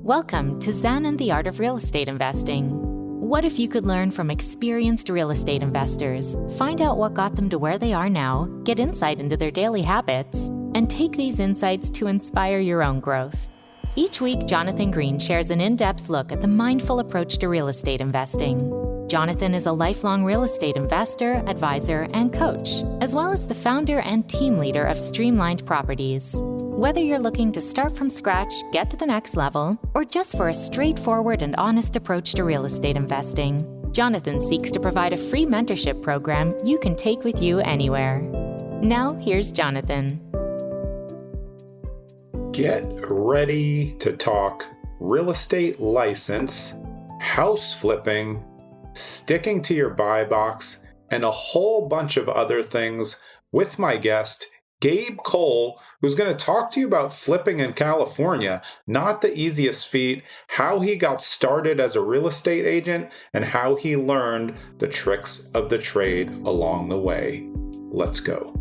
Welcome to Zen and the Art of Real Estate Investing. What if you could learn from experienced real estate investors, find out what got them to where they are now, get insight into their daily habits, and take these insights to inspire your own growth? Each week, Jonathan Green shares an in-depth look at the mindful approach to real estate investing. Jonathan is a lifelong real estate investor, advisor, and coach, as well as the founder and team leader of Streamlined Properties. Whether you're looking to start from scratch, get to the next level, or just for a straightforward and honest approach to real estate investing, Jonathan seeks to provide a free mentorship program you can take with you anywhere. Now, here's Jonathan. Get ready to talk real estate license, house flipping, sticking to your buy box, and a whole bunch of other things with my guest, Gabe Cole, who's going to talk to you about flipping in California, not the easiest feat, how he got started as a real estate agent, and how he learned the tricks of the trade along the way. Let's go.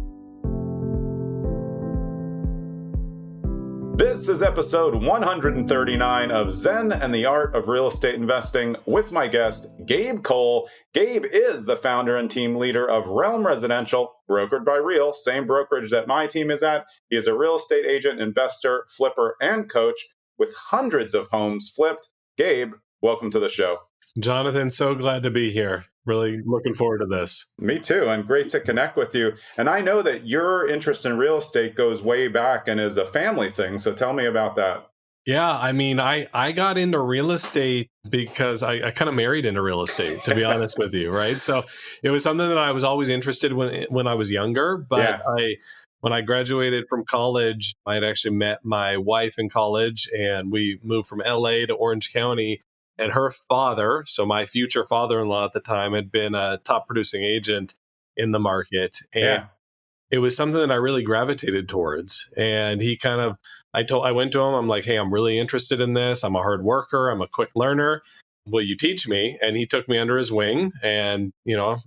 This is episode 139 of Zen and the Art of Real Estate Investing with my guest, Gabe Cole. Gabe is the founder and team leader of Realm Residential, brokered by Real, same brokerage that my team is at. He is a real estate agent, investor, flipper, and coach with hundreds of homes flipped. Gabe, welcome to the show. Jonathan, so glad to be here. Really looking forward to this. Me too, and great to connect with you. And I know that your interest in real estate goes way back and is a family thing, so tell me about that. Yeah, I mean, I got into real estate because I kind of married into real estate, to be honest with you, right? So it was something that I was always interested in when I was younger, but when I graduated from college, I had actually met my wife in college, and we moved from LA to Orange County. And her father, so my future father-in-law at the time, had been a top producing agent in the market. And it was something that I really gravitated towards. And he kind of, I went to him, I'm like, hey, I'm really interested in this. I'm a hard worker. I'm a quick learner. Will you teach me? And he took me under his wing, and,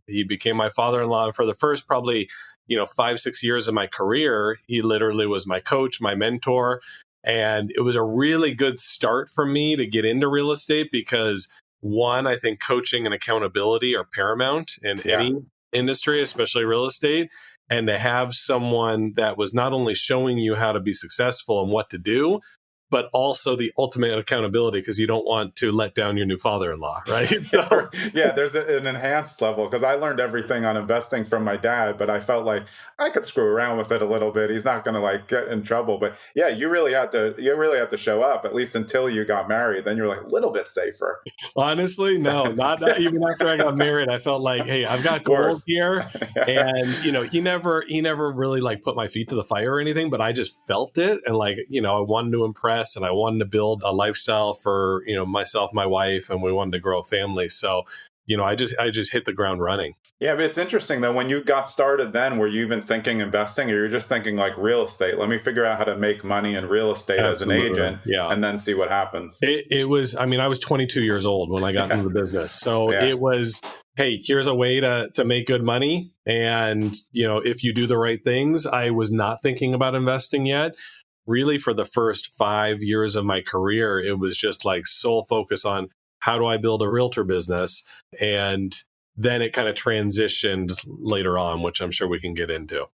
he became my father-in-law. For the first probably, 5-6 years of my career, he literally was my coach, my mentor. And it was a really good start for me to get into real estate because, one, I think coaching and accountability are paramount in any industry, especially real estate. And to have someone that was not only showing you how to be successful and what to do, but also the ultimate accountability, because you don't want to let down your new father-in-law, right? So, there's an enhanced level, because I learned everything on investing from my dad, but I felt like I could screw around with it a little bit. He's not going to get in trouble. But you really have to show up, at least until you got married. Then you're like a little bit safer. Honestly, no, not even after I got married. I felt like, hey, I've got goals here, and he never really put my feet to the fire or anything, but I just felt it, and I wanted to impress. And I wanted to build a lifestyle for, myself, my wife, and we wanted to grow a family. So, I just hit the ground running. Yeah, but it's interesting though, when you got started then, were you even thinking investing, or you're just thinking like real estate? Let me figure out how to make money in real estate as an agent, and then see what happens. It was, I was 22 years old when I got into the business. So it was, hey, here's a way to make good money. And, if you do the right things. I was not thinking about investing yet. Really, for the first 5 years of my career, it was just sole focus on how do I build a realtor business? And then it kind of transitioned later on, which I'm sure we can get into.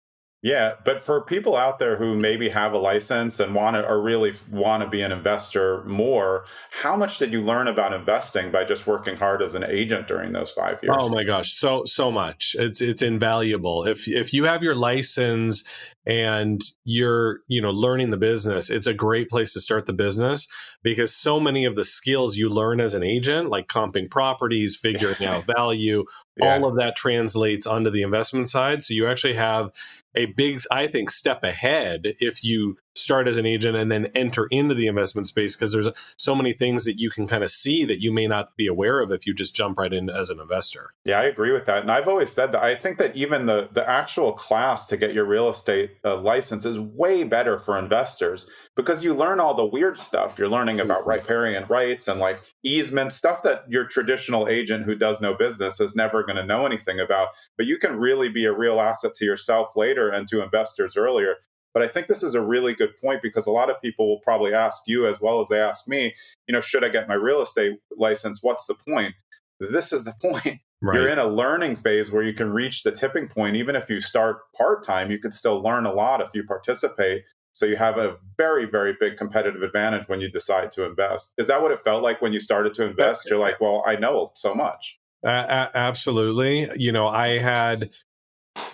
Yeah, but for people out there who maybe have a license and really want to be an investor more, how much did you learn about investing by just working hard as an agent during those 5 years? Oh my gosh, so much. It's invaluable. If you have your license and you're learning the business, it's a great place to start the business, because so many of the skills you learn as an agent, like comping properties, figuring out value, all of that translates onto the investment side. So you actually have a big, I think, step ahead if you start as an agent and then enter into the investment space, because there's so many things that you can kind of see that you may not be aware of if you just jump right in as an investor. Yeah, I agree with that. And I've always said that I think that even the actual class to get your real estate license is way better for investors, because you learn all the weird stuff. You're learning about riparian rights and easements, stuff that your traditional agent who does no business is never going to know anything about. But you can really be a real asset to yourself later and to investors earlier. But I think this is a really good point because a lot of people will probably ask you as well as they ask me, should I get my real estate license? What's the point? This is the point. You're Right. in a learning phase where you can reach the tipping point. Even if you start part-time, you can still learn a lot if you participate. So you have a very, very big competitive advantage when you decide to invest. Is that what it felt like when you started to invest? You're like, well, I know so much. Absolutely. I had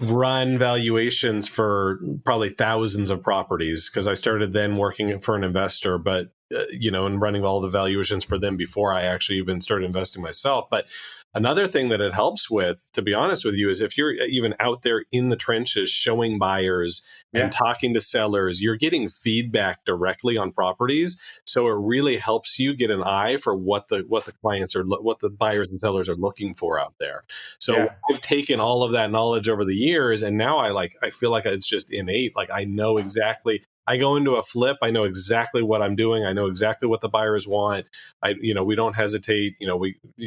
run valuations for probably thousands of properties because I started then working for an investor, but and running all the valuations for them before I actually even started investing myself. But another thing that it helps with, to be honest with you, is if you're even out there in the trenches showing buyers and talking to sellers, you're getting feedback directly on properties. So it really helps you get an eye for what the clients are, what the buyers and sellers are looking for out there. So I've taken all of that knowledge over the years, and now I feel like it's just innate. Like I know exactly. I go into a flip. I know exactly what I'm doing. I know exactly what the buyers want. We don't hesitate.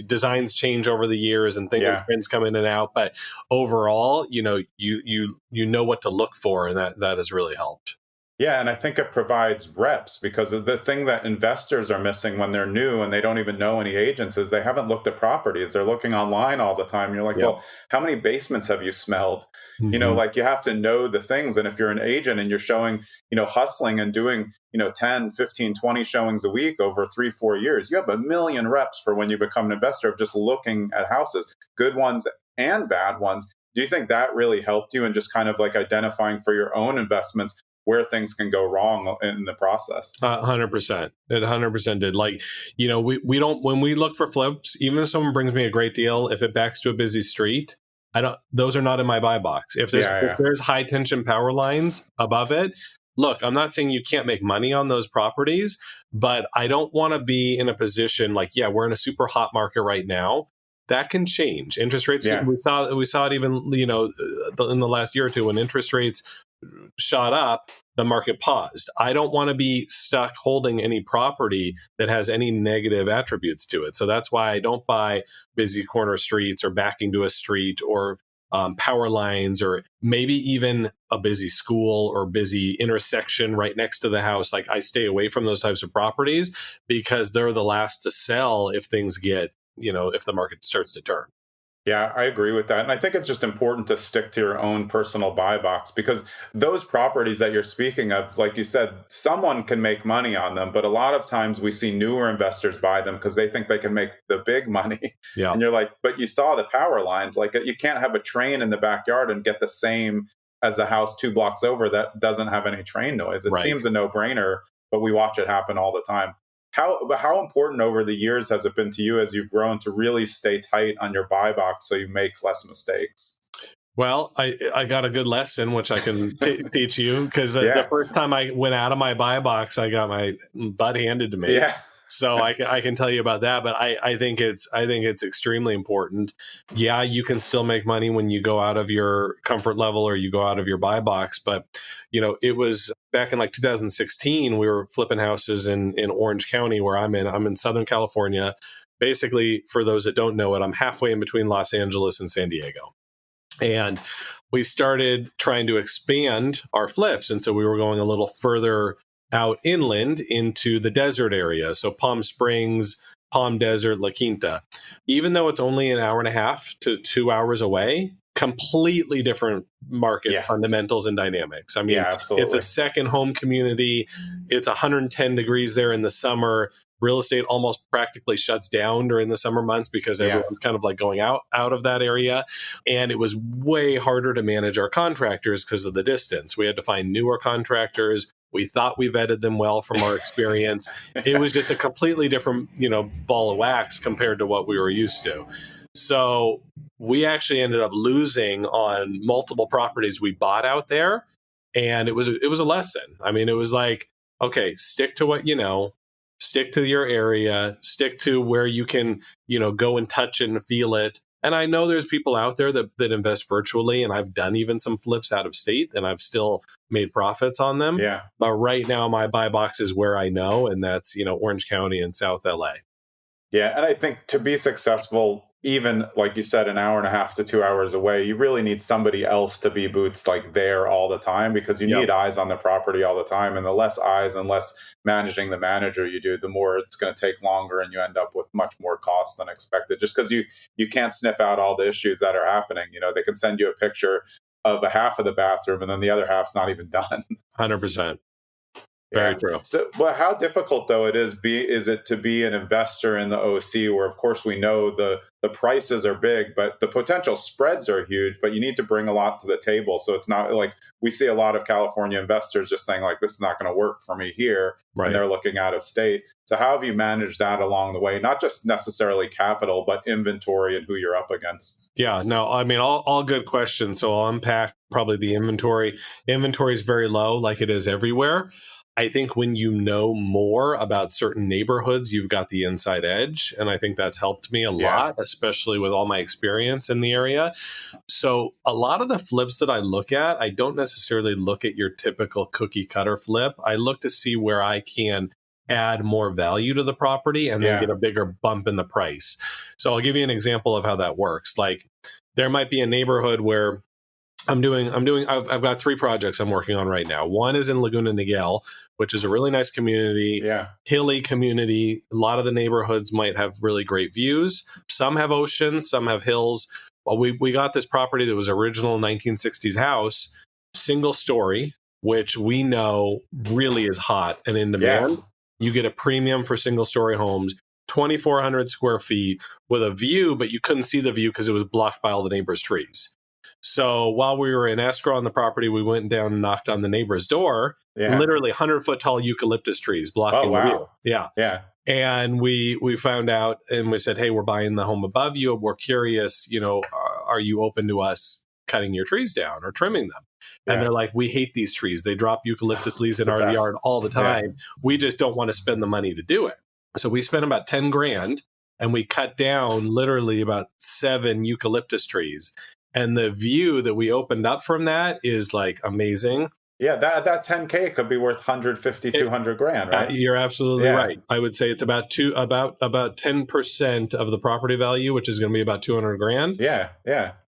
Designs change over the years and trends come in and out. But overall, you know what to look for, and that has really helped. Yeah, and I think it provides reps because of the thing that investors are missing when they're new and they don't even know any agents is they haven't looked at properties. They're looking online all the time. You're like, well, how many basements have you smelled? Mm-hmm. Like you have to know the things. And if you're an agent and you're showing, hustling and doing, 10, 15, 20 showings a week over 3-4 years, you have a million reps for when you become an investor of just looking at houses, good ones and bad ones. Do you think that really helped you in just kind of like identifying for your own investments where things can go wrong in the process? 100%. It 100% did. Like, we don't, when we look for flips, even if someone brings me a great deal, if it backs to a busy street, those are not in my buy box. If there's high tension power lines above it, look, I'm not saying you can't make money on those properties, but I don't want to be in a position like, we're in a super hot market right now. That can change. Interest rates, we saw it even, in the last year or two when interest rates shot up, the market paused. I don't want to be stuck holding any property that has any negative attributes to it. So that's why I don't buy busy corner streets or backing to a street or power lines or maybe even a busy school or busy intersection right next to the house. Like I stay away from those types of properties because they're the last to sell if things get, if the market starts to turn. Yeah, I agree with that. And I think it's just important to stick to your own personal buy box because those properties that you're speaking of, like you said, someone can make money on them. But a lot of times we see newer investors buy them because they think they can make the big money. Yeah. And you're like, but you saw the power lines. Like you can't have a train in the backyard and get the same as the house 2 blocks over that doesn't have any train noise. It seems a no-brainer, but we watch it happen all the time. How important over the years has it been to you as you've grown to really stay tight on your buy box so you make less mistakes? Well, I got a good lesson, which I can teach you because the first time I went out of my buy box, I got my butt handed to me. Yeah. So I can tell you about that, but I think it's extremely important. Yeah, you can still make money when you go out of your comfort level or you go out of your buy box, but it was back in like 2016. We were flipping houses in Orange County, where I'm in. I'm in Southern California. Basically, for those that don't know it, I'm halfway in between Los Angeles and San Diego. And we started trying to expand our flips. And so we were going a little further out inland into the desert area. So Palm Springs, Palm Desert, La Quinta. Even though it's only an hour and a half to 2 hours away, completely different market fundamentals and dynamics. I mean, it's a second home community. It's 110 degrees there in the summer. Real estate almost practically shuts down during the summer months because everyone's kind of like going out of that area. And it was way harder to manage our contractors because of the distance. We had to find newer contractors. We thought we vetted them well from our experience. It was just a completely different, ball of wax compared to what we were used to. So we actually ended up losing on multiple properties we bought out there. And it was a lesson. I mean, it was like, okay, stick to what you know. Stick to your area, stick to where you can, go and touch and feel it. And I know there's people out there that invest virtually, and I've done even some flips out of state, and I've still made profits on them. Yeah. But right now, my buy box is where I know, and that's, Orange County and South LA. Yeah. And I think to be successful even like you said, an hour and a half to 2 hours away, you really need somebody else to be boots like there all the time, because you Yep. need eyes on the property all the time. And the less eyes and less managing the manager you do, the more it's going to take longer, and you end up with much more costs than expected, just because you can't sniff out all the issues that are happening. They can send you a picture of a half of the bathroom, and then the other half's not even done. 100%. Yeah. Very true. So, well, how difficult though is it to be an investor in the OC, where of course we know the prices are big, but the potential spreads are huge, but you need to bring a lot to the table. So it's not like we see a lot of California investors just saying like, this is not going to work for me here, Right. and they're looking out of state. So how have you managed that along the way? Not just necessarily capital, but inventory and who you're up against. Yeah, no, I mean, all good questions. So I'll unpack probably the inventory. Inventory is very low, like it is everywhere. I think when you know more about certain neighborhoods, you've got the inside edge. And I think that's helped me a lot, especially with all my experience in the area. So a lot of the flips that I look at, I don't necessarily look at your typical cookie cutter flip. I look to see where I can add more value to the property and then get a bigger bump in the price. So I'll give you an example of how that works. Like there might be a neighborhood where I've got 3 projects I'm working on right now. One is in Laguna Niguel, which is a really nice community, hilly community. A lot of the neighborhoods might have really great views. Some have oceans, some have hills. Well, we got this property that was original 1960s house, single story, which we know really is hot and in demand. You get a premium for single story homes, 2,400 square feet with a view, but you couldn't see the view because it was blocked by all the neighbors' trees. So while we were in escrow on the property, we went down and knocked on the neighbor's door, literally 100-foot tall eucalyptus trees blocking the view. Yeah. And we found out and we said, hey, we're buying the home above you. We're curious, are you open to us cutting your trees down or trimming them? And they're like, we hate these trees. They drop eucalyptus leaves in our yard all the time. We just don't want to spend the money to do it. So we spent about 10 grand and we cut down literally about 7 eucalyptus trees. And the view that we opened up from that is like amazing. Yeah, that 10K could be worth 150, 200 grand, right? You're absolutely right. I would say it's about 10% of the property value, which is going to be about 200 grand. Yeah.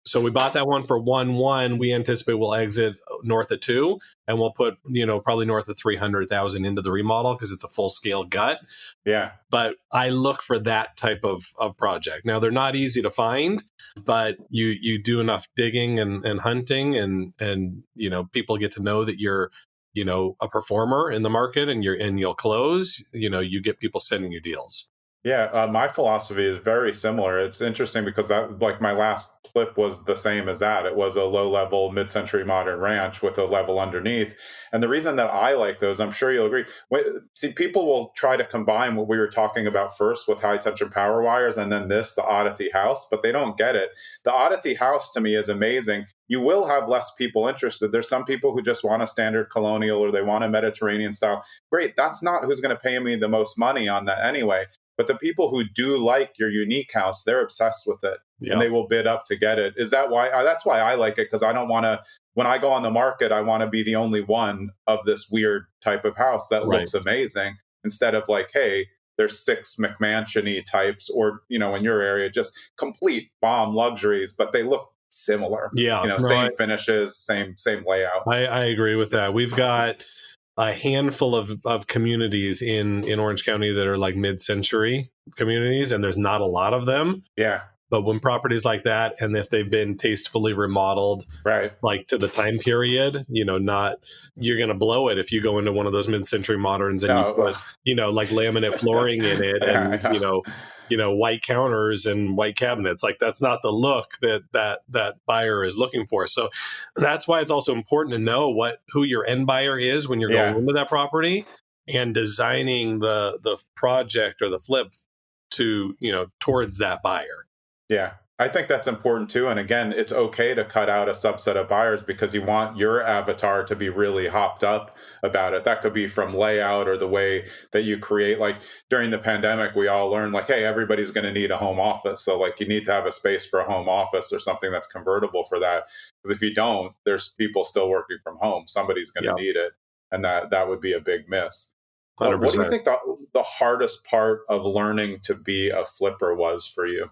So we bought that one for 1.1. We anticipate we'll exit north of 2, and we'll put, probably north of 300,000 into the remodel because it's a full scale gut. Yeah. But I look for that type of project. Now they're not easy to find, but you do enough digging and hunting and people get to know that you're, a performer in the market and you'll close, you get people sending you deals. Yeah, my philosophy is very similar. It's interesting because that, like, my last flip was the same as that. It was a low-level mid-century modern ranch with a level underneath. And the reason that I like those, I'm sure you'll agree. See, people will try to combine what we were talking about first with high-tension power wires and then the oddity house, but they don't get it. The oddity house to me is amazing. You will have less people interested. There's some people who just want a standard colonial or they want a Mediterranean style. Great, that's not who's going to pay me the most money on that anyway. But the people who do like your unique house, they're obsessed with it and they will bid up to get it. Is that why? That's why I like it, because I don't want to, when I go on the market, I want to be the only one of this weird type of house that looks amazing, instead of like, hey, there's 6 McMansion-y types, or, in your area, just complete bomb luxuries, but they look similar. Same finishes, same layout. I agree with that. We've got a handful of communities in Orange County that are like mid-century communities, and there's not a lot of them. Yeah. But when properties like that, and if they've been tastefully remodeled, like to the time period, you're going to blow it if you go into one of those mid-century moderns and you put, like laminate flooring in it and, white counters and white cabinets. Like that's not the look that buyer is looking for. So that's why it's also important to know who your end buyer is when you're going into that property and designing the project or the flip to, towards that buyer. Yeah, I think that's important too. And again, it's okay to cut out a subset of buyers because you want your avatar to be really hopped up about it. That could be from layout or the way that you create. Like during the pandemic, we all learned like, hey, everybody's going to need a home office. So like you need to have a space for a home office or something that's convertible for that. Because if you don't, there's people still working from home. Somebody's going to need it. And that would be a big miss. 100%. What do you think the hardest part of learning to be a flipper was for you?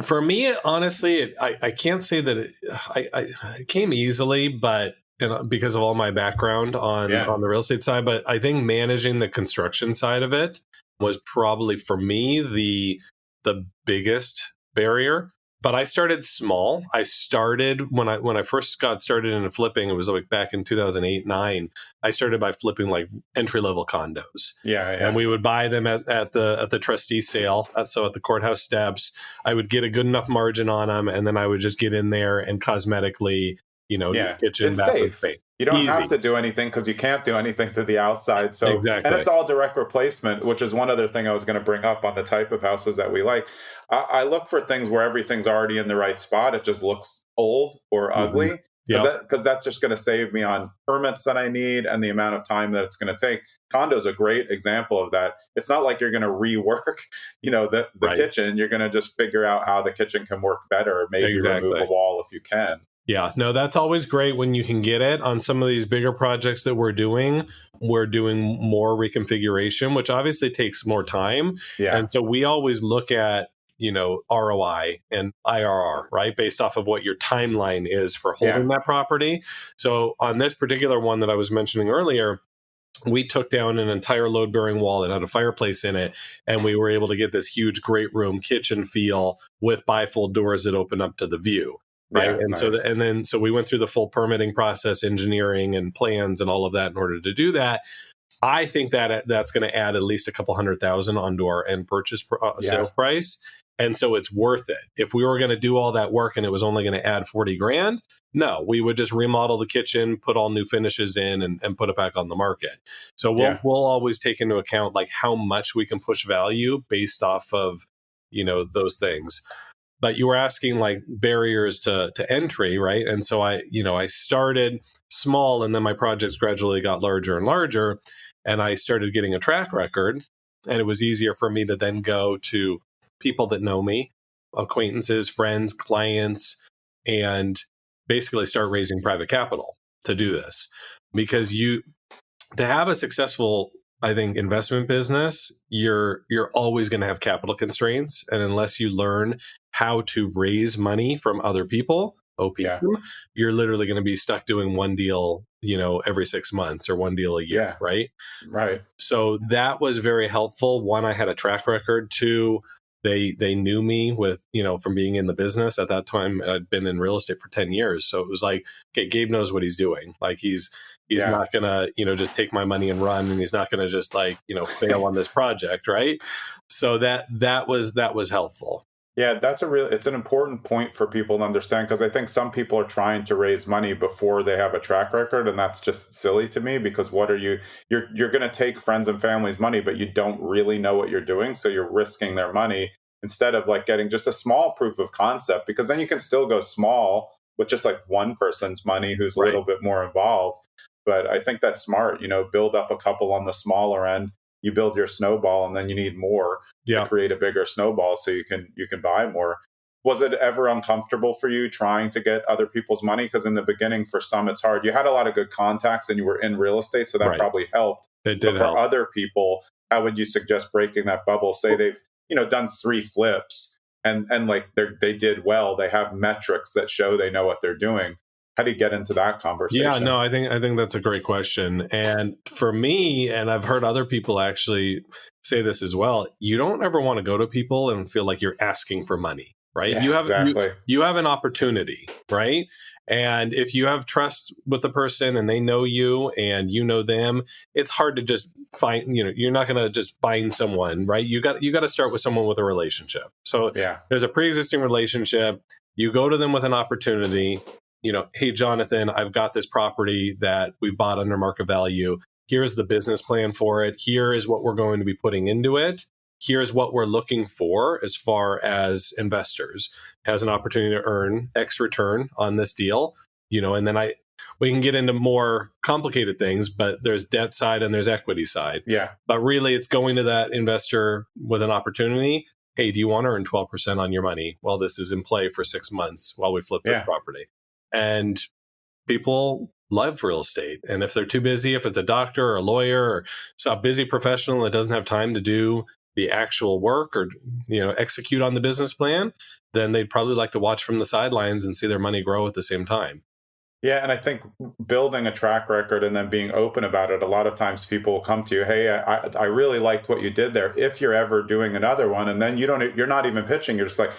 For me, honestly, I can't say that it came easily, but because of all my background on the real estate side, but I think managing the construction side of it was probably for me the biggest barrier. But I started small. I started when I first got started into flipping. It was like back in 2008-9. I started by flipping like entry level condos. And we would buy them at the trustee sale. So at the courthouse steps, I would get a good enough margin on them, and then I would just get in there and cosmetically, kitchen, it's bathroom, safe. space. You don't Easy. have to do anything because you can't do anything to the outside. So, Exactly. And it's all direct replacement, which is one other thing I was going to bring up on the type of houses that we like. I look for things where everything's already in the right spot. It just looks old or ugly. Because that's just going to save me on permits that I need and the amount of time that it's going to take. Condo's a great example of that. It's not like you're going to rework, the kitchen. You're going to just figure out how the kitchen can work better. Maybe remove a wall if you can. Yeah, no, that's always great when you can get it. On some of these bigger projects that we're doing more reconfiguration, which obviously takes more time. And so we always look at, ROI and IRR, right? Based off of what your timeline is for holding that property. So on this particular one that I was mentioning earlier, we took down an entire load-bearing wall that had a fireplace in it, and we were able to get this huge great room kitchen feel with bifold doors that open up to the view. Right. And nice. So we went through the full permitting process, engineering and plans and all of that in order to do that. I think that that's going to add at least a couple $100,000 onto our end purchase sales price. And so it's worth it. If we were going to do all that work and it was only going to add 40 grand, no, we would just remodel the kitchen, put all new finishes in and put it back on the market. So we'll always take into account like how much we can push value based off of, those things. But you were asking like barriers to entry, right? And so I started small, and then my projects gradually got larger and larger, and I started getting a track record, and it was easier for me to then go to people that know me, acquaintances, friends, clients, and basically start raising private capital to do this. Because to have a successful, I think, investment business, you're always going to have capital constraints, and unless you learn how to raise money from other people, you're literally going to be stuck doing one deal, every 6 months or one deal a year, right? Right. So that was very helpful. One, I had a track record. Two, they knew me with, from being in the business. At that time, I'd been in real estate for 10 years. So it was like, okay, Gabe knows what he's doing. Like he's not going to, just take my money and run, and he's not going to just fail on this project. Right. So that was helpful. Yeah, it's an important point for people to understand, because I think some people are trying to raise money before they have a track record, and that's just silly to me, because you're going to take friends and family's money, but you don't really know what you're doing, so you're risking their money instead of like getting just a small proof of concept, because then you can still go small with just like one person's money who's a little bit more involved. But I think that's smart, build up a couple on the smaller end. You build your snowball, and then you need more to create a bigger snowball so you can buy more. Was it ever uncomfortable for you trying to get other people's money? Because in the beginning, for some, it's hard. You had a lot of good contacts and you were in real estate, so that probably helped. It did but for help. Other people, how would you suggest breaking that bubble? Say they've done 3 flips and like they did well. They have metrics that show they know what they're doing. How do you get into that conversation? Yeah, no, I think that's a great question. And for me, and I've heard other people actually say this as well, you don't ever want to go to people and feel like you're asking for money, right? Yeah, you have an opportunity, right? And if you have trust with the person and they know you and you know them, it's hard to just find, you're not going to just find someone, right? You got to start with someone with a relationship. So there's a pre-existing relationship. You go to them with an opportunity. Hey, Jonathan, I've got this property that we've bought under market value. Here's the business plan for it. Here is what we're going to be putting into it. Here's what we're looking for as far as investors. Has an opportunity to earn X return on this deal, and then we can get into more complicated things, but there's debt side and there's equity side. Yeah. But really it's going to that investor with an opportunity. Hey, do you want to earn 12% on your money? Well, this is in play for 6 months while we flip this property. And people love real estate. And if they're too busy, if it's a doctor or a lawyer or a busy professional that doesn't have time to do the actual work or, execute on the business plan, then they'd probably like to watch from the sidelines and see their money grow at the same time. Yeah, and I think building a track record and then being open about it, a lot of times people will come to you, hey, I really liked what you did there. If you're ever doing another one, and then you're not even pitching, you're just like,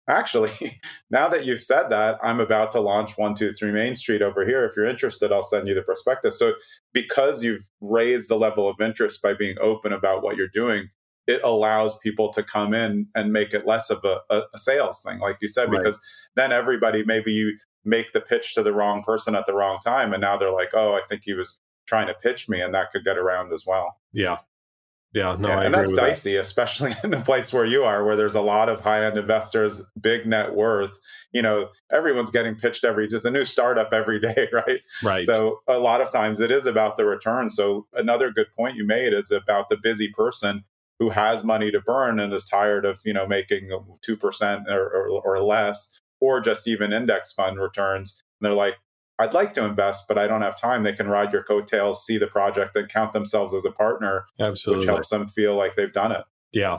actually, now that you've said that, I'm about to launch 123 Main Street over here. If you're interested, I'll send you the prospectus. So because you've raised the level of interest by being open about what you're doing, it allows people to come in and make it less of a sales thing, like you said, Right. because then everybody, maybe you make the pitch to the wrong person at the wrong time, and now they're like, oh, I think he was trying to pitch me, and that could get around as well. Yeah. Yeah, no, Yeah, I and agree that's with dicey, especially in the place where you are, where there's a lot of high-end investors, big net worth. Everyone's getting pitched there's a new startup every day, right? Right. So a lot of times it is about the return. So another good point you made is about the busy person who has money to burn and is tired of making 2% or less, or just even index fund returns. And they're like, I'd like to invest, but I don't have time. They can ride your coattails, see the project, and count themselves as a partner, Absolutely. which helps them feel like they've done it. Yeah.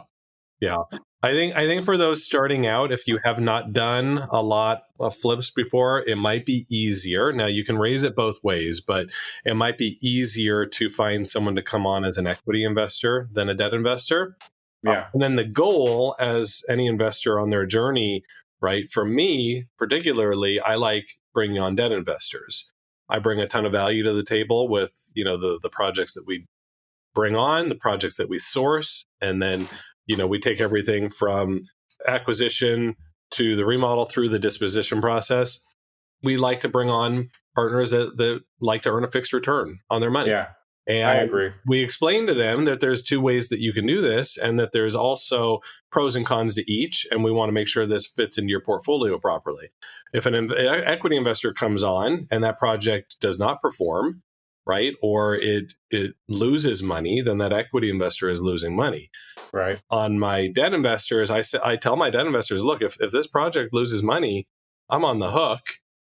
Yeah. I think for those starting out, if you have not done a lot of flips before, it might be easier. Now, you can raise it both ways, but it might be easier to find someone to come on as an equity investor than a debt investor. Yeah. And then the goal, as any investor on their journey, right? For me, particularly, I like bringing on debt investors. I bring a ton of value to the table with, the projects that we bring on, the projects that we source, and then, we take everything from acquisition to the remodel through the disposition process. We like to bring on partners that like to earn a fixed return on their money. Yeah. And I agree. We explain to them that there's two ways that you can do this, and that there's also pros and cons to each. And we want to make sure this fits into your portfolio properly. If an equity investor comes on and that project does not perform, right, or it loses money, then that equity investor is losing money. Right. On my debt investors, I tell my debt investors, look, if this project loses money, I'm on the hook.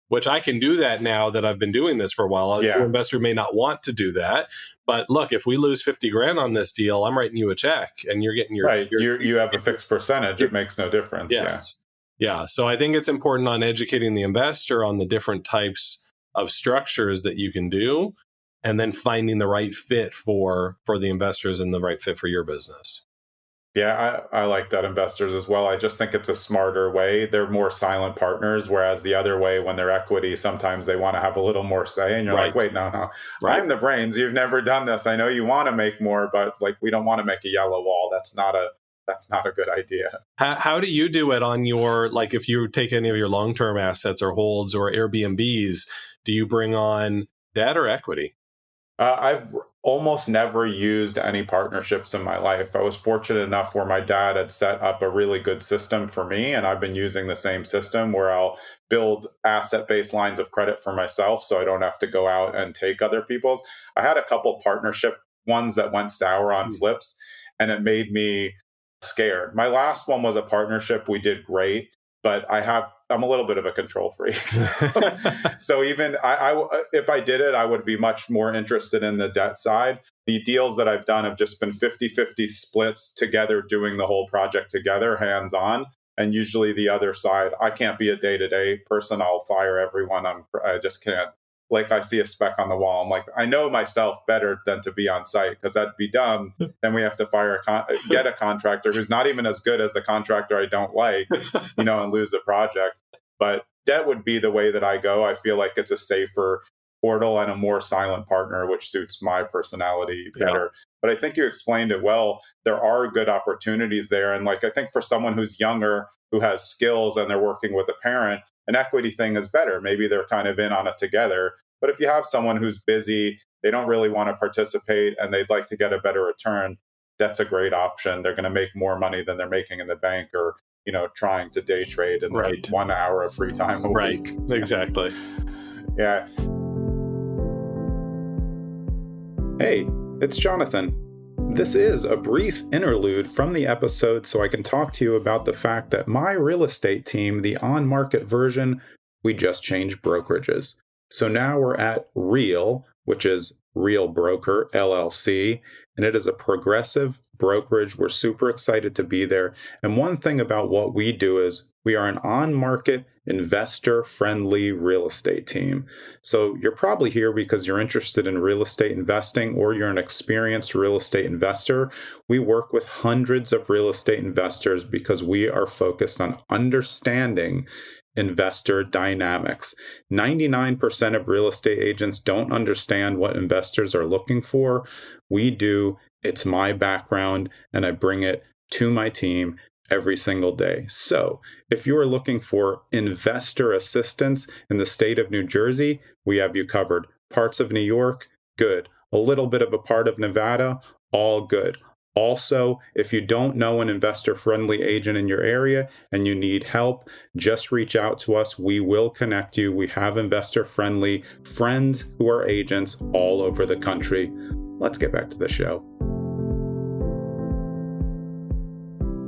Which I can do that now that I've been doing this for a while. Yeah. An investor may not want to do that, but look, if we lose 50 grand on this deal, I'm writing you a check, and you're getting your right. You have a fixed percentage. It makes no difference. Yes. Yeah. So I think it's important on educating the investor on the different types of structures that you can do, and then finding the right fit for the investors and the right fit for your business. Yeah, I like debt investors as well. I just think it's a smarter way. They're more silent partners, whereas the other way, when they're equity, sometimes they want to have a little more say. And you're like, wait, no. Right. I'm the brains. You've never done this. I know you want to make more, but we don't want to make a yellow wall. That's not a good idea. How do you do it on your, if you take any of your long-term assets or holds or Airbnbs, do you bring on debt or equity? I've almost never used any partnerships in my life. I was fortunate enough where my dad had set up a really good system for me, and I've been using the same system where I'll build asset-based lines of credit for myself so I don't have to go out and take other people's. I had a couple partnership ones that went sour on flips, and it made me scared. My last one was a partnership. We did great, but I'm a little bit of a control freak. So even if I did it, I would be much more interested in the debt side. The deals that I've done have just been 50-50 splits together, doing the whole project together, hands-on. And usually the other side, I can't be a day-to-day person. I'll fire everyone. I just can't. I see a speck on the wall. I'm like, I know myself better than to be on site, because that'd be dumb. Then we have to get a contractor who's not even as good as the contractor I don't like, and lose the project. But debt would be the way that I go. I feel like it's a safer portal and a more silent partner, which suits my personality better. Yeah. But I think you explained it well. There are good opportunities there. And I think for someone who's younger, who has skills, and they're working with a parent, an equity thing is better. Maybe they're kind of in on it together. But if you have someone who's busy, they don't really want to participate, and they'd like to get a better return, that's a great option. They're going to make more money than they're making in the bank, or trying to day trade in 1 hour of free time a week. Exactly. Yeah. Hey, it's Jonathan. This is a brief interlude from the episode so I can talk to you about the fact that my real estate team, the on-market version, we just changed brokerages. So now we're at Real, which is Real Broker, LLC, and it is a progressive brokerage. We're super excited to be there. And one thing about what we do is we are an on-market, investor-friendly real estate team. So you're probably here because you're interested in real estate investing or you're an experienced real estate investor. We work with hundreds of real estate investors because we are focused on understanding investor dynamics. 99% of real estate agents don't understand what investors are looking for. We do. It's my background, and I bring it to my team every single day. So if you are looking for investor assistance in the state of New Jersey, we have you covered. Parts of New York, good. A little bit of a part of Nevada, all good. Also, if you don't know an investor-friendly agent in your area and you need help, just reach out to us. We will connect you. We have investor-friendly friends who are agents all over the country. Let's get back to the show.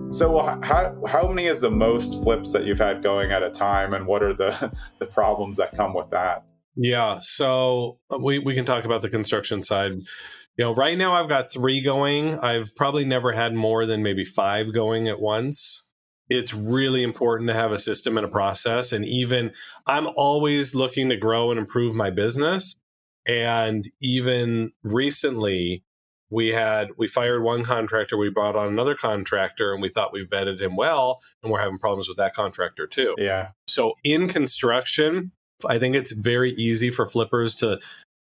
So how many is the most flips that you've had going at a time, and what are the problems that come with that? Yeah, so we can talk about the construction side. Right now I've got 3 going. I've probably never had more than maybe 5 going at once. It's really important to have a system and a process. And even I'm always looking to grow and improve my business. And even recently, we fired one contractor, we brought on another contractor, and we thought we vetted him well, and we're having problems with that contractor too. Yeah. So in construction, I think it's very easy for flippers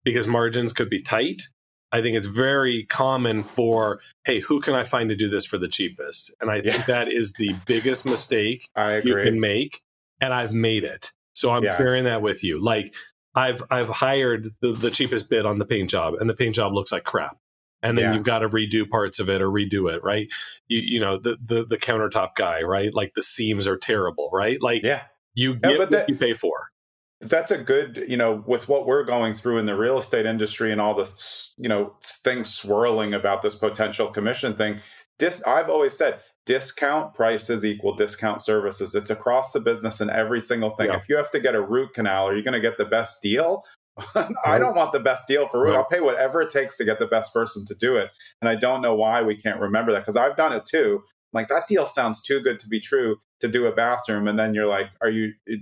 because margins could be tight. I think it's very common for, hey, who can I find to do this for the cheapest? And I think that is the biggest mistake you can make, and I've made it. So I'm sharing that with you. Like I've hired the cheapest bid on the paint job, and the paint job looks like crap. And then you've got to redo parts of it or redo it, right? You know, the countertop guy, right? Like the seams are terrible, right? Like you get what you pay for. That's a good, with what we're going through in the real estate industry and all the, things swirling about this potential commission thing. I've always said discount prices equal discount services. It's across the business in every single thing. If you have to get a root canal, are you going to get the best deal? I don't want the best deal for root. I'll pay whatever it takes to get the best person to do it. And I don't know why we can't remember that, because I've done it too. Like, that deal sounds too good to be true to do a bathroom. And then you're like,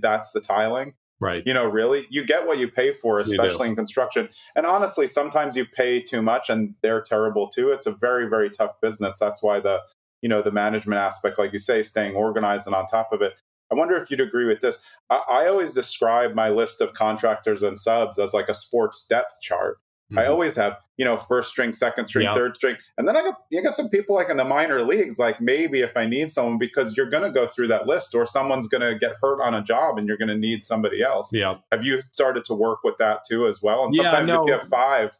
that's the tiling? Right. Really, you get what you pay for, especially in construction. And honestly, sometimes you pay too much and they're terrible too. It's a very, very tough business. That's why the management aspect, like you say, staying organized and on top of it. I wonder if you'd agree with this. I always describe my list of contractors and subs as like a sports depth chart. Mm-hmm. I always have, first string, second string, third string. And then you got some people like in the minor leagues, like maybe if I need someone, because you're going to go through that list, or someone's going to get hurt on a job and you're going to need somebody else. Yeah. Have you started to work with that too as well? And sometimes if you have 5,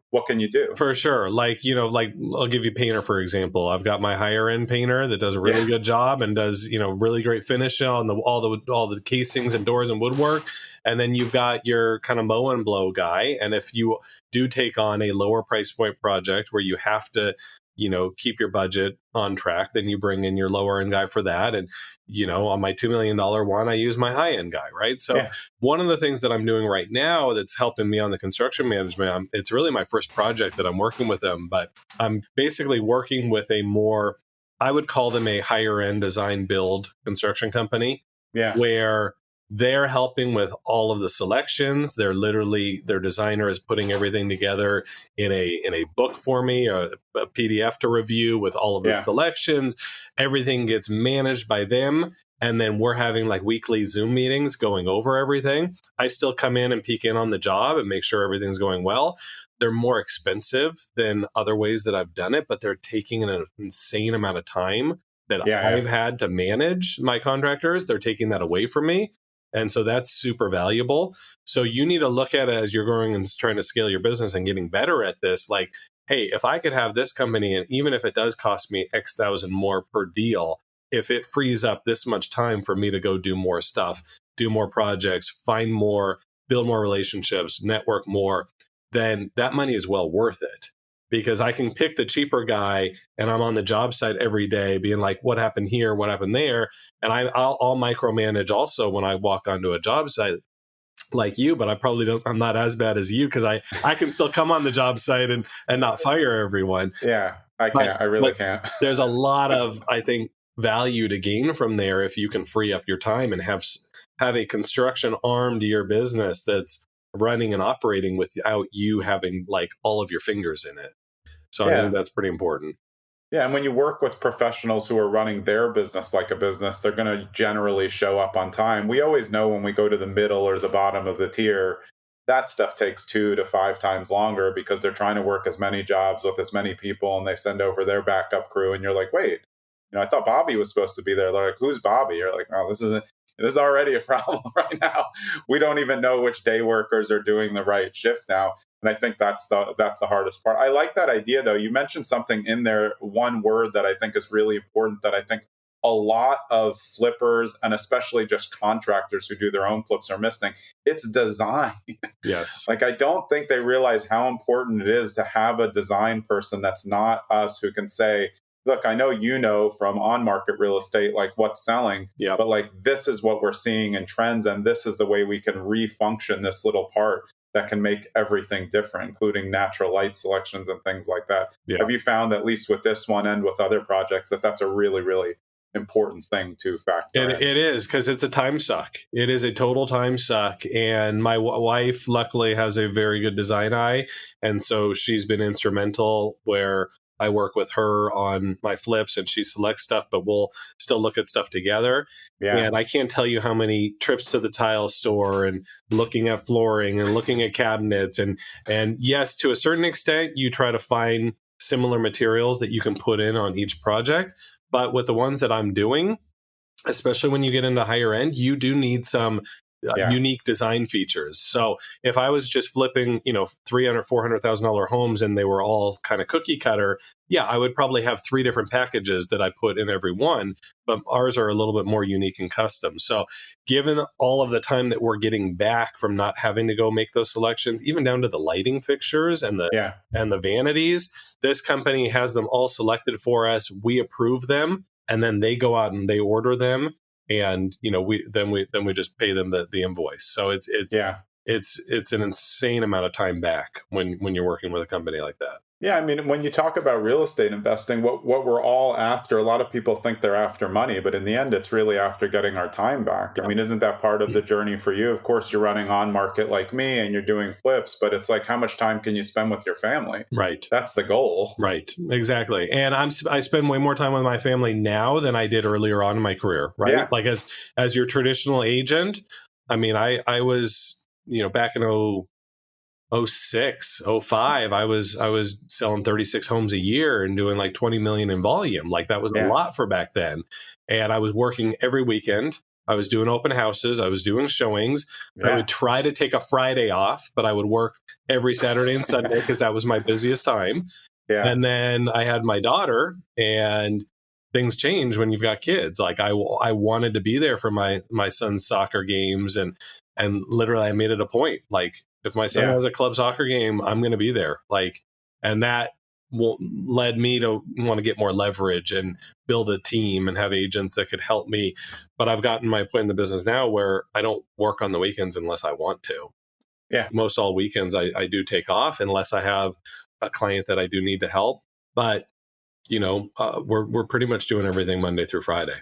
what can you do? For sure. Like I'll give you painter, for example. I've got my higher end painter that does a really good job and does, really great finish on all the casings and doors and woodwork. And then you've got your kind of mow and blow guy. And if you do take on a lower price point project where you have to, keep your budget on track, then you bring in your lower end guy for that. And, on my $2 million one, I use my high end guy, right? So one of the things that I'm doing right now that's helping me on the construction management, it's really my first project that I'm working with them, but I'm basically working with I would call them a higher end design build construction company, where they're helping with all of the selections. Their designer is putting everything together in a book for me, a PDF to review with all of the selections. Everything gets managed by them. And then we're having like weekly Zoom meetings going over everything. I still come in and peek in on the job and make sure everything's going well. They're more expensive than other ways that I've done it, but they're taking an insane amount of time that I've had to manage my contractors. They're taking that away from me. And so that's super valuable. So you need to look at it as you're growing and trying to scale your business and getting better at this. Like, hey, if I could have this company, and even if it does cost me X thousand more per deal, if it frees up this much time for me to go do more stuff, do more projects, find more, build more relationships, network more, then that money is well worth it. Because I can pick the cheaper guy and I'm on the job site every day being like, what happened here? What happened there? And I'll micromanage also when I walk onto a job site. like you, but I'm not as bad as you, because I can still come on the job site and not fire everyone. Yeah, I But, can't. I really can't. There's a lot of, I think, value to gain from there if you can free up your time and have a construction arm to your business that's running and operating without you having like all of your fingers in it. So I think that's pretty important. Yeah, and when you work with professionals who are running their business like a business, they're going to generally show up on time. We always know when we go to the middle or the bottom of the tier, that stuff takes 2 to 5 times longer because they're trying to work as many jobs with as many people, and they send over their backup crew. And you're like, wait, I thought Bobby was supposed to be there. They're like, who's Bobby? You're like, oh, this is already a problem right now. We don't even know which day workers are doing the right shift now. And I think that's the hardest part. I like that idea, though. You mentioned something in there, one word that I think is really important, that I think a lot of flippers, and especially just contractors who do their own flips, are missing. It's design. Yes. Like, I don't think they realize how important it is to have a design person that's not us, who can say, look, I know from on-market real estate, like what's selling, but like this is what we're seeing in trends, and this is the way we can refunction this little part that can make everything different, including natural light selections and things like that. Yeah. Have you found, at least with this one and with other projects, that that's a really, really important thing to factor in? It is, because it's a time suck. It is a total time suck. And my wife, luckily, has a very good design eye. And so she's been instrumental where I work with her on my flips and she selects stuff, but we'll still look at stuff together. Yeah. And I can't tell you how many trips to the tile store and looking at flooring and looking at cabinets. And yes, to a certain extent, you try to find similar materials that you can put in on each project. But with the ones that I'm doing, especially when you get into higher end, you do need some unique design features. So if I was just flipping, $300,000, $400,000 homes and they were all kind of cookie cutter, I would probably have 3 different packages that I put in every one, but ours are a little bit more unique and custom. So given all of the time that we're getting back from not having to go make those selections, even down to the lighting fixtures and the vanities, this company has them all selected for us. We approve them, and then they go out and they order them. And we just pay them the invoice. So it's an insane amount of time back when you're working with a company like that. Yeah, I mean, when you talk about real estate investing, what we're all after, a lot of people think they're after money, but in the end, it's really after getting our time back. Yeah. I mean, isn't that part of the journey for you? Of course, you're running on market like me and you're doing flips, but it's like, how much time can you spend with your family? Right. That's the goal. Right. Exactly. And I spend way more time with my family now than I did earlier on in my career. Right. Yeah. Like as your traditional agent, I mean, I was, back in 06, 05, I was selling 36 homes a year and doing like 20 million in volume. Like that was a lot for back then. And I was working every weekend. I was doing open houses. I was doing showings. Yeah. I would try to take a Friday off, but I would work every Saturday and Sunday because that was my busiest time. Yeah. And then I had my daughter, and things change when you've got kids. Like I wanted to be there for my son's soccer games, and literally I made it a point. Like, if my son has a club soccer game, I'm going to be there. Like, and that led me to want to get more leverage and build a team and have agents that could help me. But I've gotten my point in the business now where I don't work on the weekends unless I want to. Yeah. Most all weekends I do take off unless I have a client that I do need to help. But, we're pretty much doing everything Monday through Friday.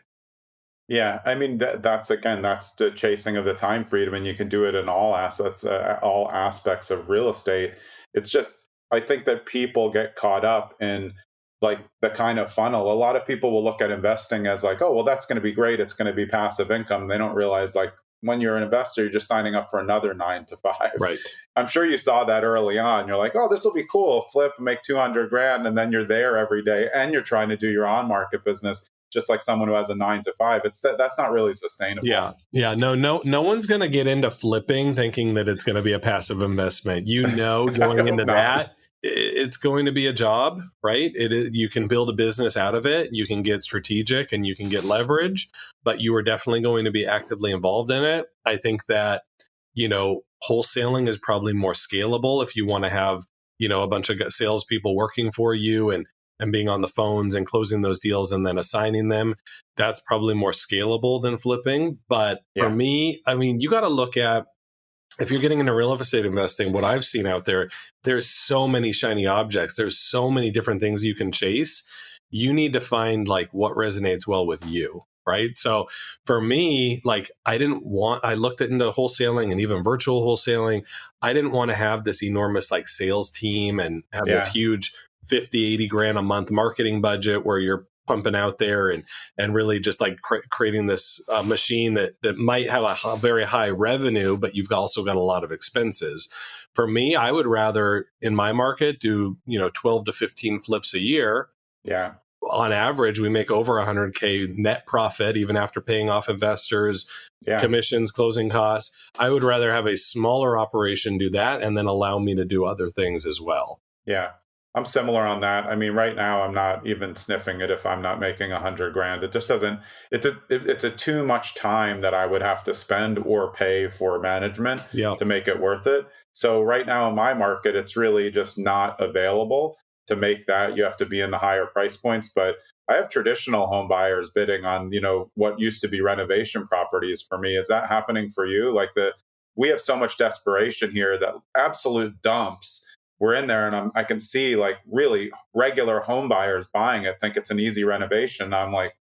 Yeah, I mean, that's the chasing of the time freedom, and you can do it in all aspects of real estate. It's just, I think that people get caught up in like the kind of funnel. A lot of people will look at investing as like, oh, well, that's going to be great. It's going to be passive income. They don't realize, like, when you're an investor, you're just signing up for another 9 to 5. Right. I'm sure you saw that early on. You're like, oh, this will be cool. Flip, make 200 grand. And then you're there every day and you're trying to do your on market business, just like someone who has a 9 to 5. That's not really sustainable. Yeah. No one's going to get into flipping thinking that it's going to be a passive investment. Going into that, it's going to be a job, right? You can build a business out of it. You can get strategic and you can get leverage, but you are definitely going to be actively involved in it. I think that, wholesaling is probably more scalable if you want to have, a bunch of salespeople working for you and being on the phones and closing those deals and then assigning them. That's probably more scalable than flipping. But for me, I mean, you got to look at if you're getting into real estate investing, what I've seen out there, there's so many shiny objects. There's so many different things you can chase. You need to find like what resonates well with you. Right. So for me, like I looked into wholesaling and even virtual wholesaling. I didn't want to have this enormous like sales team and have this huge 50, 80 grand a month marketing budget where you're pumping out there and really just like creating this machine that might have a very high revenue, but you've also got a lot of expenses. For me, I would rather in my market do 12 to 15 flips a year. Yeah. On average, we make over 100K net profit, even after paying off investors, commissions, closing costs. I would rather have a smaller operation do that and then allow me to do other things as well. Yeah. I'm similar on that. I mean, right now I'm not even sniffing it if I'm not making 100 grand. It just doesn't, it's a too much time that I would have to spend or pay for management to make it worth it. So right now in my market, it's really just not available to make that. You have to be in the higher price points, but I have traditional home buyers bidding on, what used to be renovation properties for me. Is that happening for you? Like we have so much desperation here that absolute dumps. We're in there and I can see like really regular home buyers buying it, think it's an easy renovation. I'm like,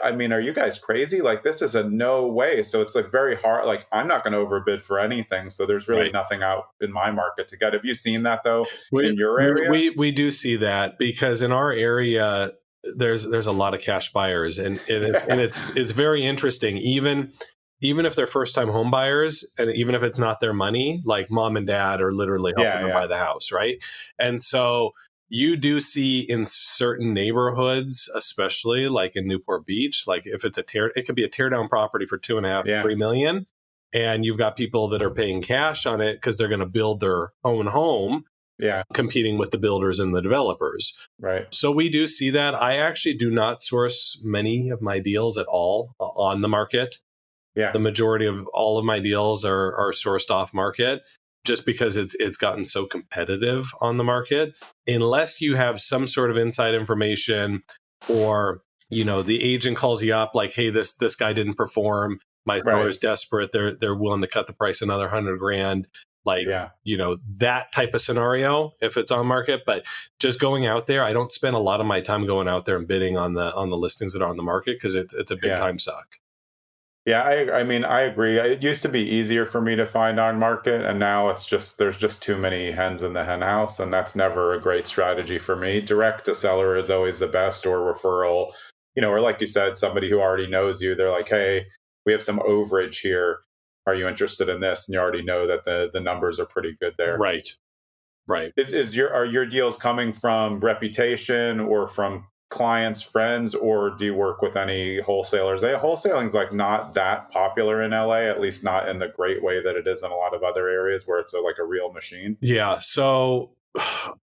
I mean, are you guys crazy? Like, this is a no way. So it's like very hard. Like, I'm not going to overbid for anything. So there's really nothing out in my market to get. Have you seen that though in your area? We do see that because in our area, there's a lot of cash buyers and it's very interesting. Even if they're first time home buyers and even if it's not their money, like mom and dad are literally helping them buy the house. Right. And so you do see in certain neighborhoods, especially like in Newport Beach, like if it's it could be a teardown property for 2.5, 3 million. And you've got people that are paying cash on it because they're going to build their own home, competing with the builders and the developers. Right. So we do see that. I actually do not source many of my deals at all on the market. Yeah. The majority of all of my deals are sourced off market just because it's gotten so competitive on the market. Unless you have some sort of inside information or, the agent calls you up like, hey, this guy didn't perform. My seller is desperate. They're willing to cut the price another 100 grand. Like, that type of scenario if it's on market. But just going out there, I don't spend a lot of my time going out there and bidding on the listings that are on the market because it's a big time suck. Yeah, I mean, I agree. It used to be easier for me to find on market, and now there's just too many hens in the hen house, and that's never a great strategy for me. Direct to seller is always the best, or referral, or like you said, somebody who already knows you. They're like, hey, we have some overage here. Are you interested in this? And you already know that the numbers are pretty good there. Right. Are your deals coming from reputation or from clients, friends, or do you work with any wholesalers? Wholesaling is like not that popular in LA, at least not in the great way that it is in a lot of other areas where it's like a real machine. Yeah. So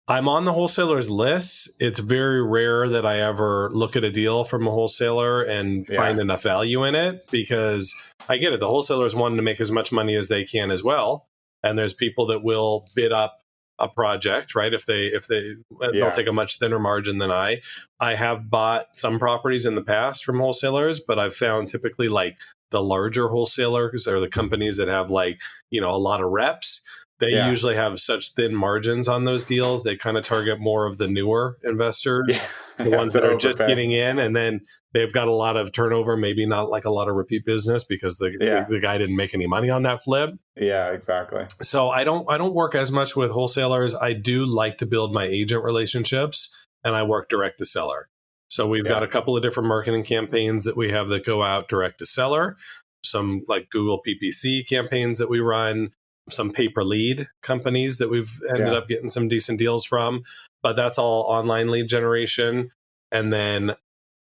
I'm on the wholesalers list. It's very rare that I ever look at a deal from a wholesaler and find enough value in it because I get it. The wholesalers want to make as much money as they can as well. And there's people that will bid up a project, right? If they'll take a much thinner margin than I have bought some properties in the past from wholesalers, but I've found typically like the larger wholesalers or the companies that have like, a lot of reps, they usually have such thin margins on those deals. They kind of target more of the newer investors, the ones that are just getting in, and then they've got a lot of turnover, maybe not like a lot of repeat business because the guy didn't make any money on that flip. Yeah, exactly. So I don't work as much with wholesalers. I do like to build my agent relationships, and I work direct to seller. So we've got a couple of different marketing campaigns that we have that go out direct to seller. Some like Google PPC campaigns that we run. Some pay-per lead companies that we've ended up getting some decent deals from, but that's all online lead generation. And then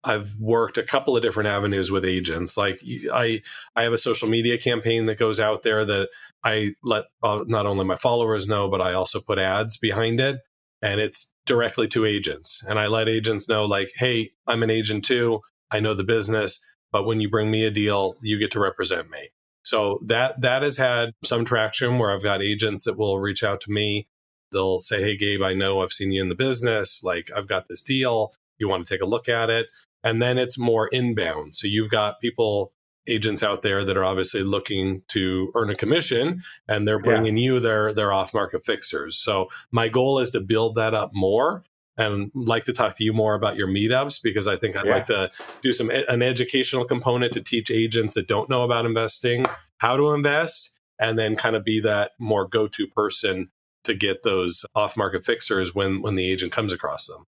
I've worked a couple of different avenues with agents. Like I have a social media campaign that goes out there that I let not only my followers know, but I also put ads behind it, and it's directly to agents. And I let agents know like, hey, I'm an agent too. I know the business, but when you bring me a deal, you get to represent me. So that has had some traction where I've got agents that will reach out to me. They'll say, hey, Gabe, I know I've seen you in the business. Like, I've got this deal. You want to take a look at it? And then it's more inbound. So you've got people agents out there that are obviously looking to earn a commission, and they're bringing you their off-market fixers. So my goal is to build that up more, and like to talk to you more about your meetups, because I think I'd like to do an educational component to teach agents that don't know about investing how to invest, and then kind of be that more go-to person to get those off-market fixers when the agent comes across them.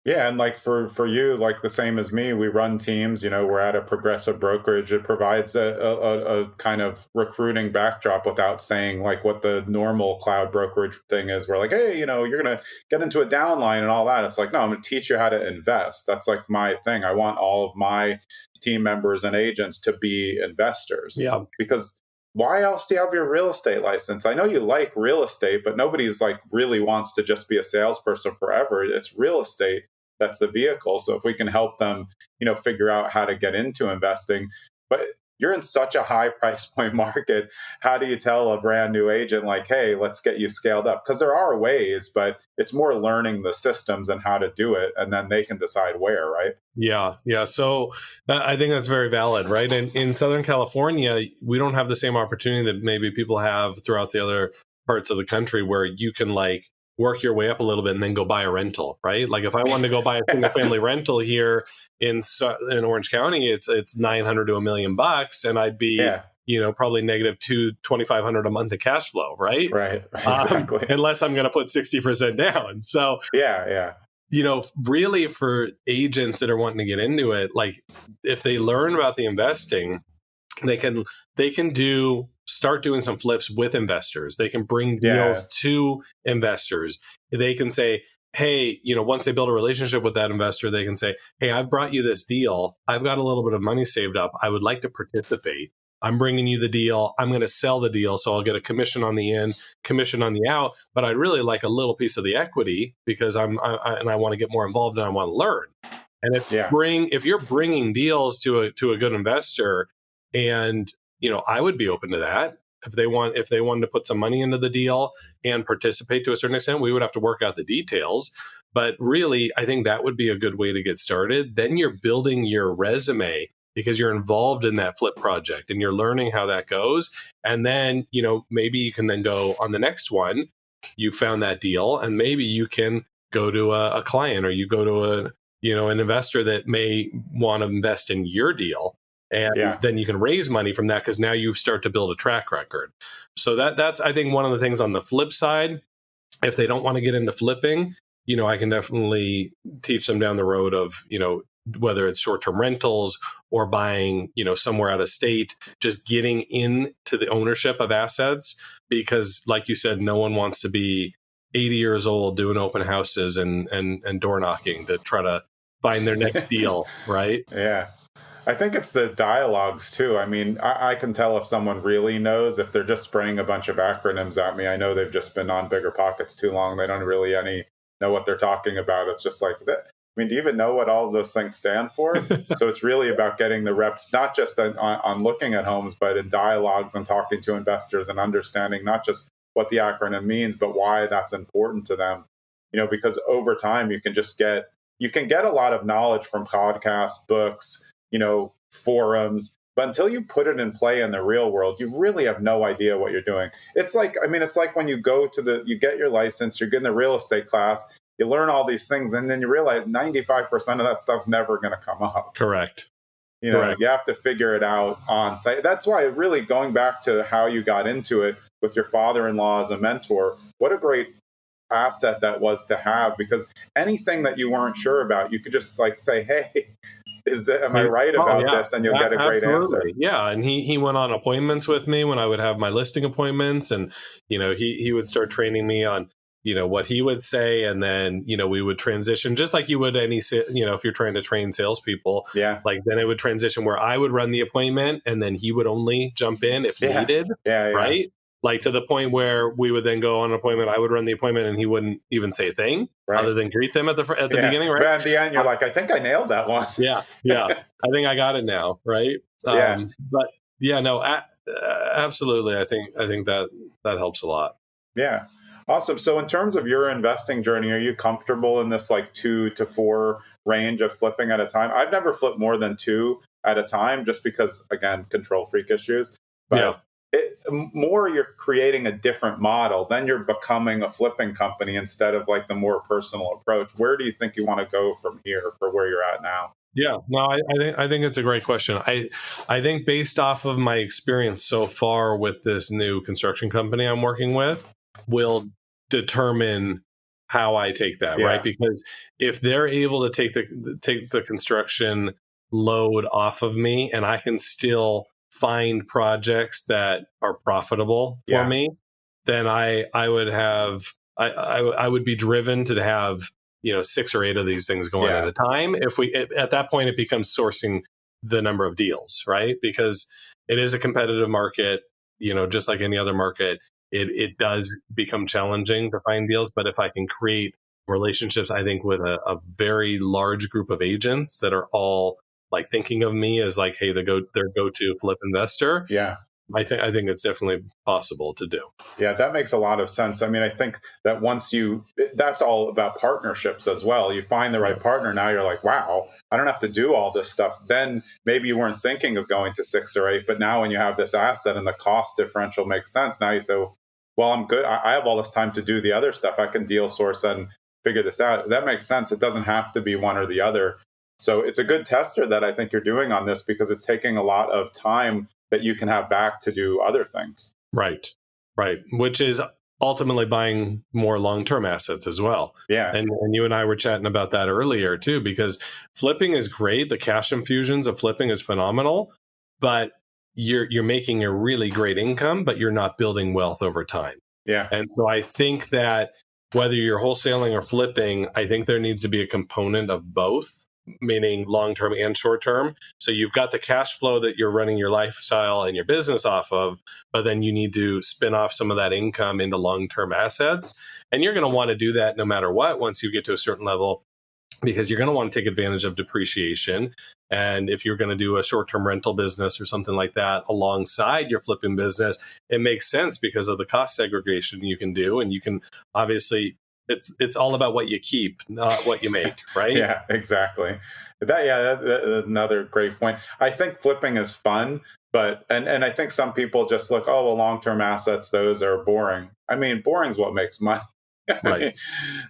Yeah, and like for you, like the same as me, we run teams. We're at a progressive brokerage. It provides a kind of recruiting backdrop without saying like what the normal cloud brokerage thing is. We're like, hey, you're gonna get into a downline and all that. It's like, no, I'm gonna teach you how to invest. That's like my thing. I want all of my team members and agents to be investors. Yeah, because why else do you have your real estate license? I know you like real estate, but nobody's like really wants to just be a salesperson forever. It's real estate that's the vehicle. So if we can help them, figure out how to get into investing, but you're in such a high price point market. How do you tell a brand new agent like, hey, let's get you scaled up? Because there are ways, but it's more learning the systems and how to do it. And then they can decide where, right? Yeah. So I think that's very valid, right? And in Southern California, we don't have the same opportunity that maybe people have throughout the other parts of the country, where you can like work your way up a little bit and then go buy a rental, right? Like if I wanted to go buy a single family rental here in Orange County, it's $900 to $1 million, and I'd be probably negative $2,500 a month of cash flow, right? Right, exactly. Unless I'm going to put 60% down. So really for agents that are wanting to get into it, like if they learn about the investing, they can start doing some flips with investors. They can bring deals to investors. They can say, hey, once they build a relationship with that investor, they can say, hey, I've brought you this deal. I've got a little bit of money saved up. I would like to participate. I'm bringing you the deal. I'm going to sell the deal. So I'll get a commission on the in, commission on the out, but I'd really like a little piece of the equity because I want to get more involved and I want to learn. And if you're bringing deals to a good investor, and I would be open to that. If they wanted to put some money into the deal and participate to a certain extent, we would have to work out the details. But really, I think that would be a good way to get started. Then you're building your resume because you're involved in that flip project and you're learning how that goes. And then, maybe you can then go on the next one. You found that deal, and maybe you can go to a client, or you go to an investor that may want to invest in your deal. And then you can raise money from that, because now you start to build a track record. So that's, I think, one of the things on the flip side. If they don't want to get into flipping, I can definitely teach them down the road of, whether it's short-term rentals or buying, somewhere out of state, just getting into the ownership of assets. Because like you said, no one wants to be 80 years old doing open houses and door knocking to try to find their next deal, right? Yeah. I think it's the dialogues too. I mean, I can tell if someone really knows, if they're just spraying a bunch of acronyms at me. I know they've just been on Bigger Pockets too long. They don't really know what they're talking about. It's just like that. I mean, do you even know what all of those things stand for? So it's really about getting the reps, not just on looking at homes, but in dialogues and talking to investors and understanding not just what the acronym means, but why that's important to them. Because over time you can get a lot of knowledge from podcasts, books, forums, but until you put it in play in the real world, you really have no idea what you're doing. It's like when you go to you get your license, you're getting the real estate class, you learn all these things, and then you realize 95% of that stuff's never going to come up. Correct. You have to figure it out on site. That's why really going back to how you got into it with your father-in-law as a mentor, what a great asset that was to have, because anything that you weren't sure about, you could just like say, hey, am I right about this? And you'll get a great answer. Yeah. And he went on appointments with me when I would have my listing appointments, and, he would start training me on, what he would say. And then, we would transition just like you would if you're trying to train salespeople, like then it would transition where I would run the appointment and then he would only jump in if needed. Right. Like to the point where we would then go on an appointment, I would run the appointment and he wouldn't even say a thing other than greet them at the beginning, right? But at the end, you're like, I think I nailed that one. Yeah. I think I got it now, right? But absolutely. I think that helps a lot. Yeah. Awesome. So in terms of your investing journey, are you comfortable in this like 2 to 4 range of flipping at a time? I've never flipped more than 2. at a time, just because, again, control freak issues. Yeah. But more you're creating a different model, then you're becoming a flipping company instead of like the more personal approach. Where do you think you want to go from here for where you're at now? Yeah, no, I think it's a great question. I think based off of my experience so far with this new construction company I'm working with, will determine how I take that, Yeah. right? Because if they're able to take the construction load off of me, and I can still find projects that are profitable for Yeah. me, then I would have I would be driven to have 6 or 8 of these things going at Yeah. a time. If we at that point, it becomes sourcing the number of deals, right? Because it is a competitive market, just like any other market. It does become challenging to find deals, but if I can create relationships, I think with a very large group of agents that are all like thinking of me as like, hey, their go-to flip investor, Yeah. I think it's definitely possible to do. Yeah, that makes a lot of sense. I mean, I think that that's all about partnerships as well. You find the right partner, now you're like, wow, I don't have to do all this stuff. Then maybe you weren't thinking of going to 6 or 8, but now when you have this asset and the cost differential makes sense, now you say, well, I'm good. I have all this time to do the other stuff. I can deal source and figure this out. That makes sense. It doesn't have to be one or the other. So it's a good tester that I think you're doing on this, because it's taking a lot of time that you can have back to do other things. Right. Which is ultimately buying more long-term assets as well. Yeah. And you and I were chatting about that earlier too, because flipping is great. The cash infusions of flipping is phenomenal, but you're making a really great income, but you're not building wealth over time. Yeah. And so I think that whether you're wholesaling or flipping, I think there needs to be a component of both, meaning long-term and short-term. So you've got the cash flow that you're running your lifestyle and your business off of, but then you need to spin off some of that income into long-term assets. And you're going to want to do that no matter what once you get to a certain level, because you're going to want to take advantage of depreciation. And if you're going to do a short-term rental business or something like that alongside your flipping business, it makes sense because of the cost segregation you can do. And you can obviously, it's all about what you keep, not what you make, right? Yeah, exactly. That's another great point. I think flipping is fun, but and I think some people just look, oh, well, long-term assets, those are boring. I mean, boring is what makes money. Right.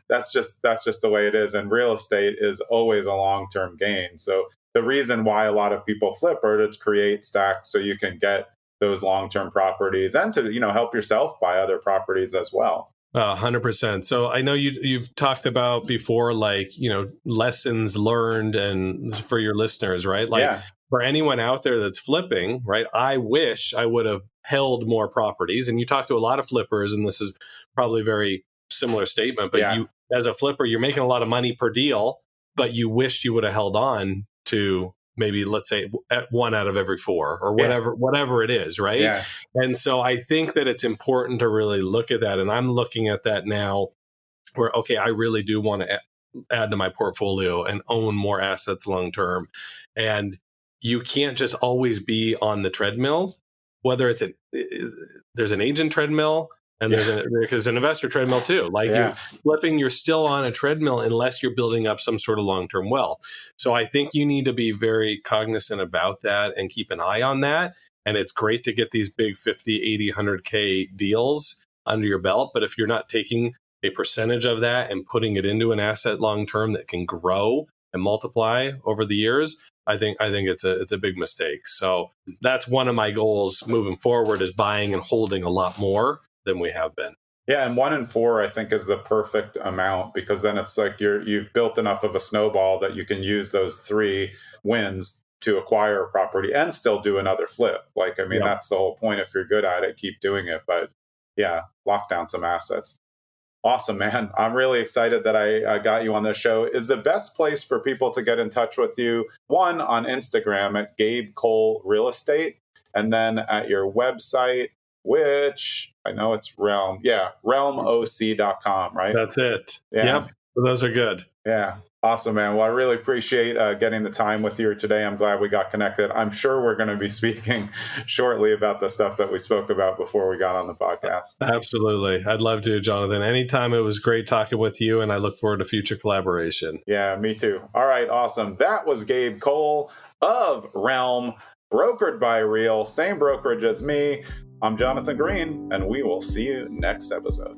That's just the way it is. And real estate is always a long-term gain. So the reason why a lot of people flip are to create stacks so you can get those long-term properties and to, help yourself buy other properties as well. 100%. So I know you've talked about before, like, lessons learned, and for your listeners, right? Like for anyone out there that's flipping, right? I wish I would have held more properties. And you talk to a lot of flippers, and this is probably a very similar statement, but you, as a flipper, you're making a lot of money per deal, but you wished you would have held on to maybe, let's say, 1 out of every 4 or whatever it is, right? Yeah. And so I think that it's important to really look at that. And I'm looking at that now where, okay, I really do want to add to my portfolio and own more assets long term. And you can't just always be on the treadmill, whether there's an agent treadmill, and there's an investor treadmill too. Like you're flipping, you're still on a treadmill unless you're building up some sort of long-term wealth. So I think you need to be very cognizant about that and keep an eye on that. And it's great to get these big 50, 80, 100K deals under your belt. But if you're not taking a percentage of that and putting it into an asset long-term that can grow and multiply over the years, I think it's a big mistake. So that's one of my goals moving forward, is buying and holding a lot more than we have been. Yeah, and 1 in 4, I think, is the perfect amount, because then it's like you've built enough of a snowball that you can use those 3 wins to acquire a property and still do another flip. Like, I mean, that's the whole point. If you're good at it, keep doing it. But lock down some assets. Awesome, man. I'm really excited that I got you on this show. Is the best place for people to get in touch with you, one, on Instagram at Gabe Cole Real Estate, and then at your website, which I know it's Realm. Yeah, realmoc.com, right? That's it. Yeah. Yep. Those are good. Yeah. Awesome, man. Well, I really appreciate getting the time with you today. I'm glad we got connected. I'm sure we're going to be speaking shortly about the stuff that we spoke about before we got on the podcast. Absolutely. I'd love to, Jonathan. Anytime. It was great talking with you, and I look forward to future collaboration. Yeah, me too. All right, awesome. That was Gabe Cole of Realm, brokered by Real, same brokerage as me. I'm Jonathan Green, and we will see you next episode.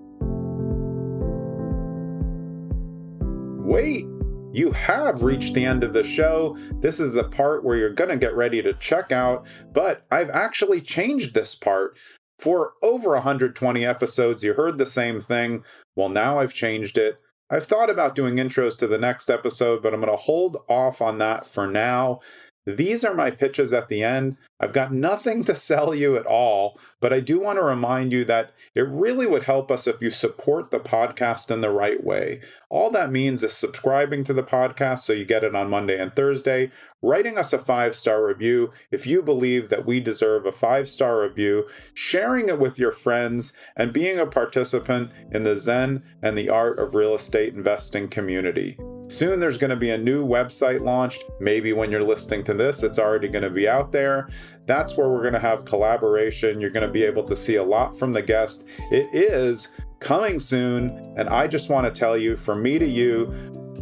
Wait! You have reached the end of the show. This is the part where you're going to get ready to check out, but I've actually changed this part. For over 120 episodes, you heard the same thing. Well, now I've changed it. I've thought about doing intros to the next episode, but I'm going to hold off on that for now. These are my pitches at the end. I've got nothing to sell you at all, but I do want to remind you that it really would help us if you support the podcast in the right way. All that means is subscribing to the podcast so you get it on Monday and Thursday, writing us a 5-star review if you believe that we deserve a 5-star review, sharing it with your friends, and being a participant in the Zen and the Art of Real Estate Investing community. Soon there's going to be a new website launched. Maybe when you're listening to this, it's already going to be out there. That's where we're going to have collaboration. You're going to be able to see a lot from the guest. It is coming soon, and I just want to tell you, from me to you,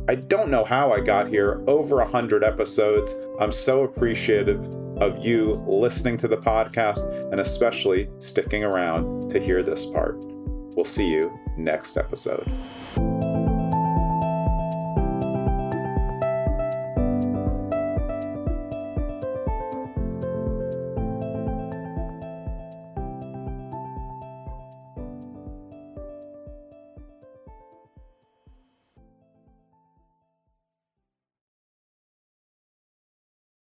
I don't know how I got here, over 100 episodes. I'm so appreciative of you listening to the podcast and especially sticking around to hear this part. We'll see you next episode.